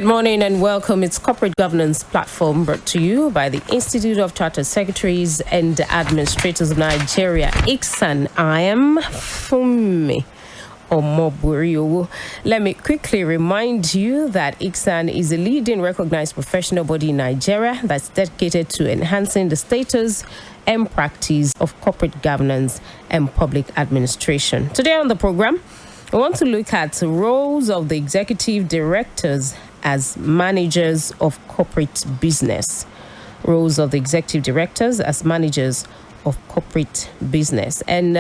morning and welcome. It's Corporate Governance Platform brought to you by the Institute of Chartered Secretaries and Administrators of Nigeria, ICSAN. I am Funmi Omoburio. Let me quickly remind you that ICSAN is a leading recognized professional body in Nigeria that's dedicated to enhancing the status and practice of corporate governance and public administration. Today on the program, we want to look at roles of the executive directors as managers of corporate business. Roles of the executive directors as managers of corporate business. And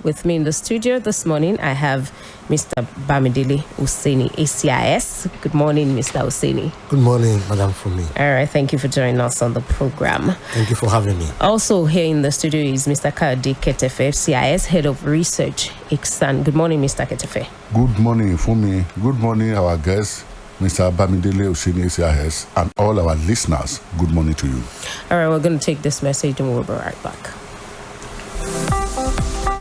with me in the studio this morning, I have Mr. BAMIDELE OSENI, FCIS. Good morning, Mr. OSENI. Good morning, Madam Funmi. All right, thank you for joining us on the program. Thank you for having me. Also here in the studio is Mr. Ketefe, FCIS, Head of Research, ICSAN. Good morning, Mr. Ketefe. Good morning, Funmi. Good morning, our guests, Mr. BAMIDELE OSENI, FCIS, and all our listeners. Good morning to you. All right, we're going to take this message and we'll be right back.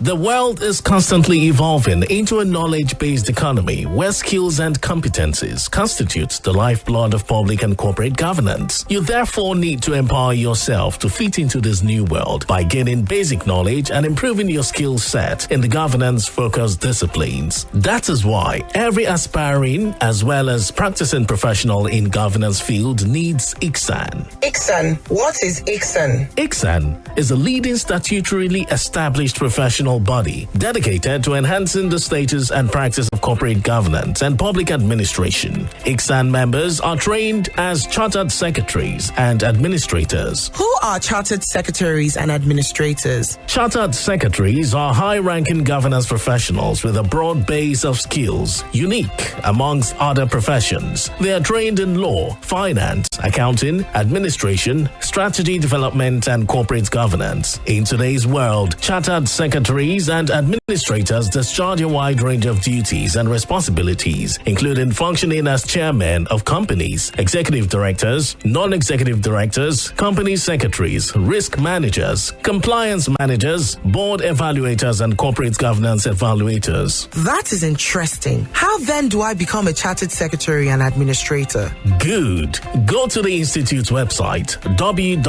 The world is constantly evolving into a knowledge-based economy where skills and competencies constitute the lifeblood of public and corporate governance. You therefore need to empower yourself to fit into this new world by gaining basic knowledge and improving your skill set in the governance-focused disciplines. That is why every aspiring as well as practicing professional in governance field needs ICSAN. ICSAN. What is ICSAN? ICSAN is a leading statutorily established professional body dedicated to enhancing the status and practice of corporate governance and public administration. ICSAN members are trained as chartered secretaries and administrators. Who are chartered secretaries and administrators? Chartered secretaries are high-ranking governance professionals with a broad base of skills, unique amongst other professions. They are trained in law, finance, accounting, administration, strategy development, and corporate governance. In today's world, chartered secretaries and administrators discharge a wide range of duties and responsibilities, including functioning as chairmen of companies, executive directors, non-executive directors, company secretaries, risk managers, compliance managers, board evaluators, and corporate governance evaluators. That is interesting. How then do I become a chartered secretary and administrator? Good. Go to the Institute's website, www.icsan.org.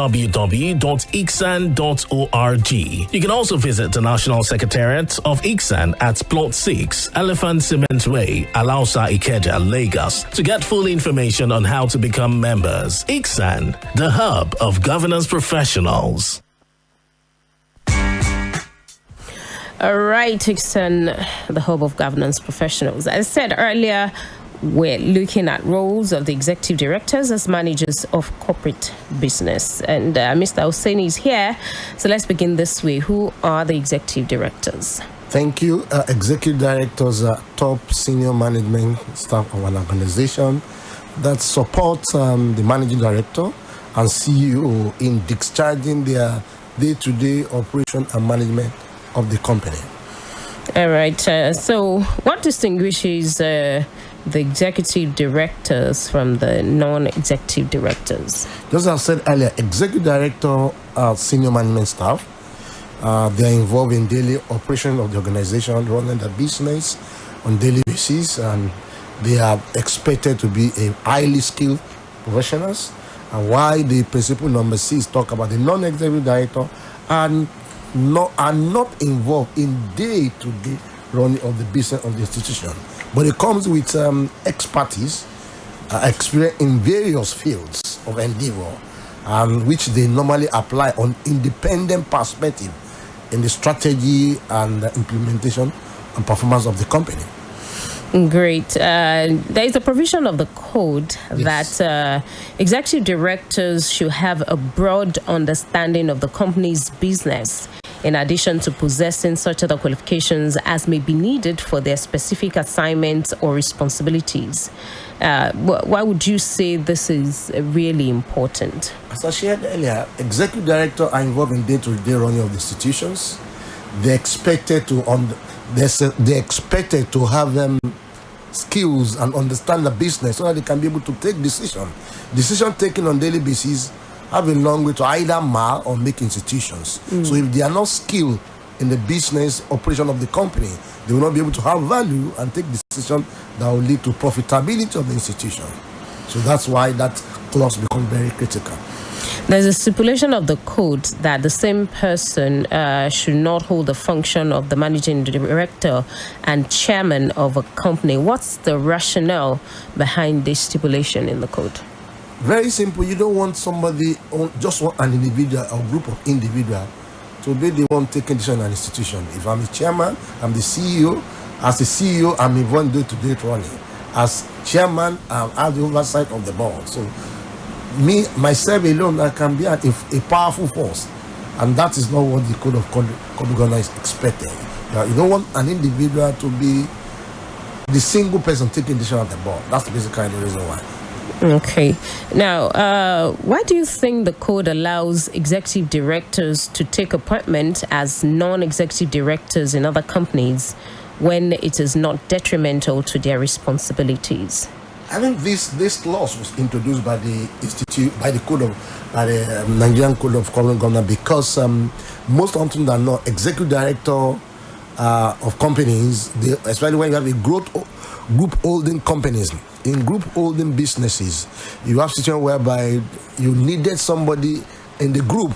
You can also visit the National Secretariat of ICSAN at Plot 6, Elephant Cement Way, Alausa, Ikeja, Lagos, to get full information on how to become members. ICSAN, the hub of governance professionals. All right, ICSAN, the hub of governance professionals. As I said earlier, we're looking at roles of the executive directors as managers of corporate business. And Mr. OSENI is here. So let's begin this way. Who are the executive directors? Thank you. Executive directors are top senior management staff of an organization that supports the managing director and CEO in discharging their day-to-day operation and management of the company. All right. So what distinguishes the executive directors from the non-executive directors? Just as I said earlier, executive director are senior management staff. They are involved in daily operation of the organization, running the business on daily basis, and they are expected to be a highly skilled professionals. And why the principle number 6 talk about the non-executive director and are not involved in day-to-day running of the business of the institution. But it comes with expertise, experience in various fields of endeavor, which they normally apply on independent perspective in the strategy and the implementation and performance of the company. Great. There is a provision of the code that executive directors should have a broad understanding of the company's business, in addition to possessing such other qualifications as may be needed for their specific assignments or responsibilities. Why would you say this is really important? As I shared earlier, executive directors are involved in day-to-day running of the institutions. They're expected to have skills and understand the business so that they can be able to take decision taken on daily basis have a long way to either mar or make institutions. So if they are not skilled in the business operation of the company, they will not be able to have value and take decisions that will lead to profitability of the institution. So that's why that clause becomes very critical. There's a stipulation of the code that the same person should not hold the function of the managing director and chairman of a company. What's the rationale behind this stipulation in the code? Very simple. You don't want somebody, just want an individual or group of individuals to be the one taking decision in an institution. If I'm the chairman, I'm the CEO. As the CEO, I'm involved in day-to-day running. As chairman, I have the oversight of the board. So myself alone, I can be a powerful force. And that is not what the Code of Corporate Governance is expecting. You don't want an individual to be the single person taking decision of the board. That's basically the reason why. Okay. Now, why do you think the code allows executive directors to take appointment as non-executive directors in other companies when it is not detrimental to their responsibilities? I think this clause was introduced by the Nigerian Code of Corporate Governance because most often than not, executive director of companies, especially when you have a group holding companies, in group holding businesses, you have situation whereby you needed somebody in the group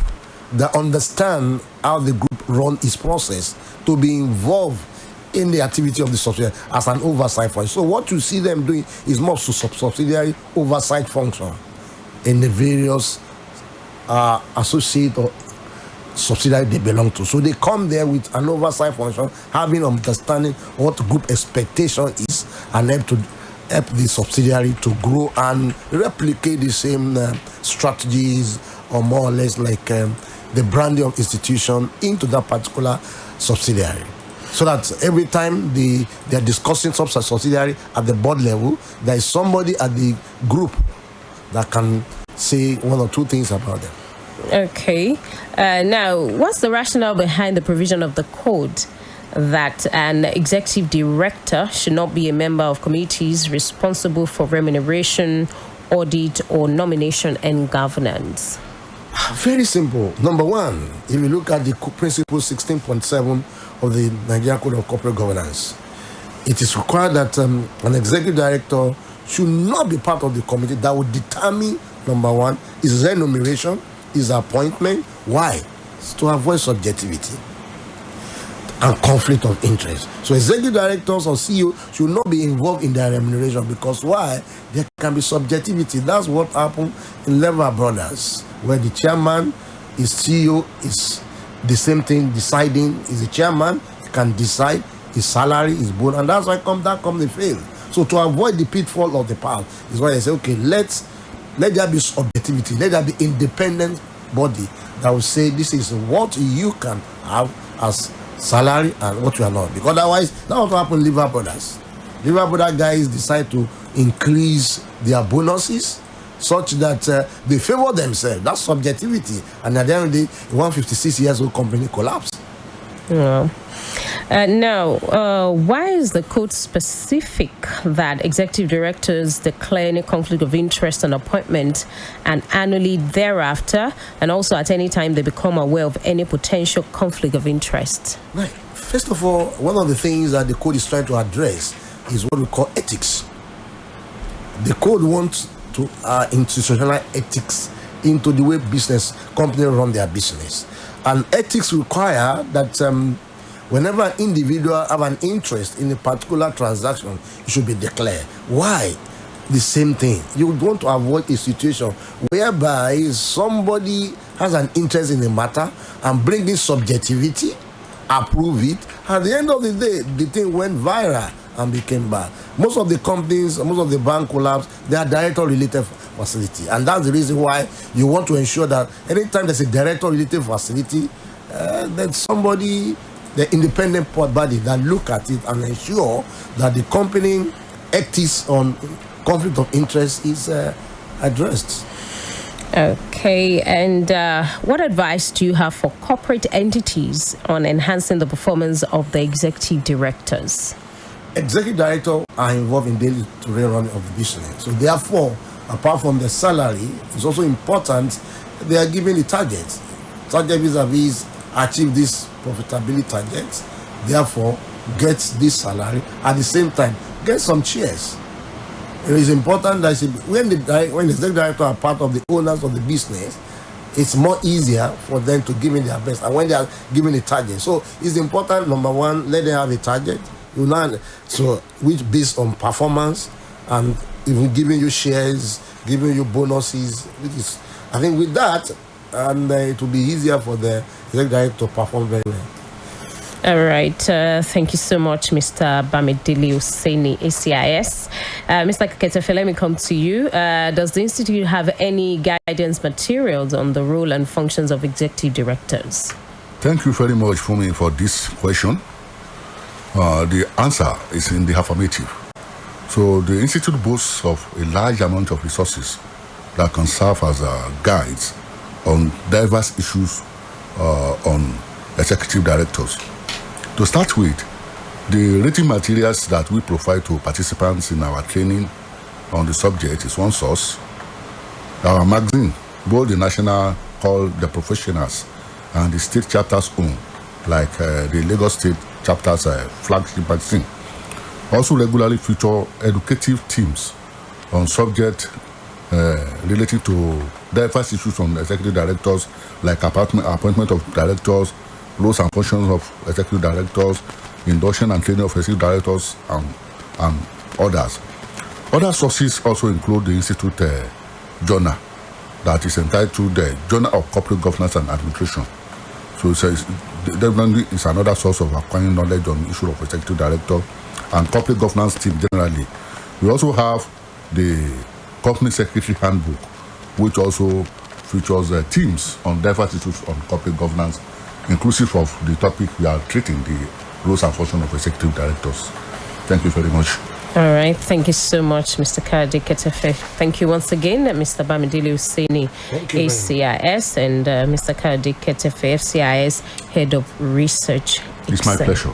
that understand how the group run its process to be involved in the activity of the subsidiary as an oversight function. So what you see them doing is more subsidiary oversight function in the various associate or subsidiary they belong to. So they come there with an oversight function, having understanding what group expectation is, and help the subsidiary to grow and replicate the same strategies, or more or less like the branding of institution into that particular subsidiary. So that every time they are discussing subsidiary at the board level, there is somebody at the group that can say one or two things about them. Okay. Now, what's the rationale behind the provision of the code that an executive director should not be a member of committees responsible for remuneration, audit, or nomination and governance? Very simple. Number one, if you look at the principle 16.7 of the Nigerian Code of Corporate Governance, it is required that an executive director should not be part of the committee that would determine, number one, his remuneration, his appointment. Why? It's to avoid subjectivity and conflict of interest. So executive directors or CEO should not be involved in their remuneration, because why? There can be subjectivity. That's what happened in Lever Brothers, where the chairman is CEO, is the same thing, deciding is the chairman, he can decide his salary, his bonus, and that's why they fail. So to avoid the pitfall of the past is why they say, okay, let there be objectivity, let there be independent body that will say this is what you can have as salary and what you are not. Because otherwise, that's what happened in Lever Brothers. Lever Brothers guys decide to increase their bonuses such that they favor themselves. That's subjectivity. And at the end of the day, 156 years old company collapsed. Yeah. Now, why is the code specific that executive directors declare any conflict of interest on appointment and annually thereafter, and also at any time they become aware of any potential conflict of interest? Right. First of all, one of the things that the code is trying to address is what we call ethics. The code wants to institutionalize ethics into the way business companies run their business. And ethics require that whenever an individual have an interest in a particular transaction, it should be declared. Why? The same thing. You want to avoid a situation whereby somebody has an interest in a matter and bring in subjectivity, approve it. At the end of the day, the thing went viral and became bad. Most of the companies, most of the bank collapse, they are director-related facility. And that's the reason why you want to ensure that anytime there's a director-related facility, there's somebody, the independent body that look at it and ensure that the company ethics on conflict of interest is addressed. Okay, and what advice do you have for corporate entities on enhancing the performance of the executive directors? Executive directors are involved in daily running of the business. So therefore, apart from the salary, it's also important they are given the targets. Target vis-a-vis achieve this profitability targets, therefore get this salary, at the same time get some shares. It is important that when the executive director are part of the owners of the business, it's more easier for them to give me their best. And when they are given a target, so it's important. Number one, let them have a target. You learn so which based on performance and even giving you shares, giving you bonuses. Which is, I think, with that, and it will be easier for the executive director to perform very well. All right. Thank you so much, Mr. BAMIDELE OSENI, FCIS. Mr. Ketefe, let me come to you. Does the Institute have any guidance materials on the role and functions of executive directors? Thank you very much, Fumi, for this question. The answer is in the affirmative. So the Institute boasts of a large amount of resources that can serve as guides on diverse issues on executive directors. To start with, the written materials that we provide to participants in our training on the subject is one source. Our magazine, both the national called The Professionals and the state chapters own, like the Lagos State chapter's flagship magazine, also regularly feature educative themes on subject related to diverse issues on executive directors, like appointment of directors, roles and functions of executive directors, induction and training of executive directors, and others. Other sources also include the Institute journal that is entitled the Journal of Corporate Governance and Administration. So it definitely is another source of acquiring knowledge on the issue of executive director and corporate governance team generally. We also have the Company Secretary Handbook, which also features themes on diverse issues on corporate governance, inclusive of the topic we are treating, the roles and functions of executive directors. Thank you very much. All right. Thank you so much, Mr. Kayode Ketefe. Thank you once again, Mr. BAMIDELE OSENI, FCIS, and Mr. Kayode Ketefe, FCIS, Head of Research. It's my pleasure.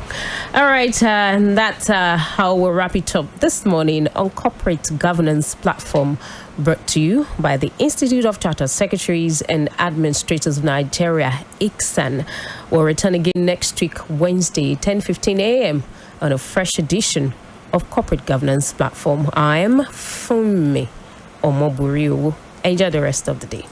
All right. And that's how we'll wrap it up this morning on Corporate Governance Platform, brought to you by the Institute of Chartered Secretaries and Administrators of Nigeria, ICSAN. We'll return again next week, Wednesday, 10:15 a.m. on a fresh edition of Corporate Governance Platform. I am Fumi Omoburiu. Enjoy the rest of the day.